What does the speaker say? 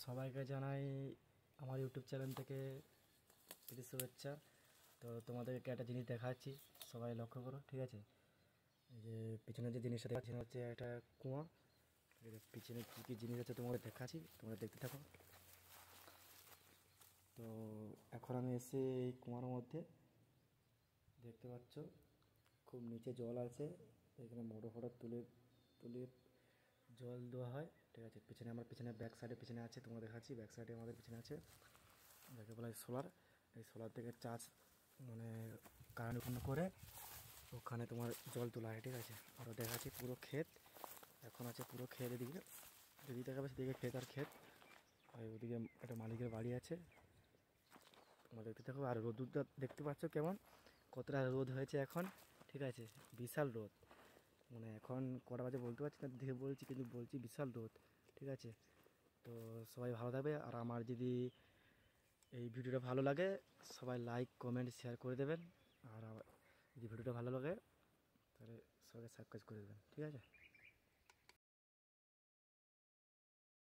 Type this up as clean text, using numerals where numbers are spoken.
সবাইকে জানাই আমার ইউটিউব চ্যানেল থেকে প্রীতি শুভেচ্ছা। তো তোমাদেরকে একটা জিনিস দেখাচ্ছি, সবাই লক্ষ্য করো, ঠিক আছে? এই যে পিছনে যে জিনিসটা দেখাচ্ছি হচ্ছে একটা কুয়া। ঠিক আছে, পিছনে কী কী জিনিস আছে তোমাদের দেখাচ্ছি, তোমরা দেখতে থাকো। তো এখন আমি এসে এই কুয়ার মধ্যে, দেখতে পাচ্ছ খুব নিচে জল আছে। এখানে মোটর ফোটর তুলে তুলে জল দেওয়া হয়, ঠিক আছে? পিছনে আমার পিছনে ব্যাক সাইডে পিছনে আছে, তোমরা দেখাচ্ছি ব্যাক সাইডে আমাদের পিছনে আছে যাকে বলা হয় সোলার। এই সোলার থেকে চার্জ মানে কারেন্ট উৎপন্ন করে ওখানে তোমার জল তোলা হয়, ঠিক আছে? আরও দেখাচ্ছি পুরো ক্ষেত, এখন আছে পুরো ক্ষেত। এদিকে যদি দেখা পাচ্ছি দিকে ক্ষেত আর ক্ষেত, আর ওদিকে একটা মালিকের বাড়ি আছে, তোমরা দেখতে থাকো। আর রোদটা দেখতে পাচ্ছ কেমন, কতটা রোদ হয়েছে এখন, ঠিক আছে? বিশাল রোদ, মানে এখন কটা বাজে বলতে পারছি না, দেখে বলছি কিন্তু বলছি বিশাল রোদ, ঠিক আছে? তো সবাই ভালো থাকবে। আর আমার যদি এই ভিডিওটা ভালো লাগে সবাই লাইক কমেন্ট শেয়ার করে দেবেন। আর যদি ভিডিওটা ভালো লাগে তাহলে সবাইকে সাবস্ক্রাইব করে দেবেন, ঠিক আছে?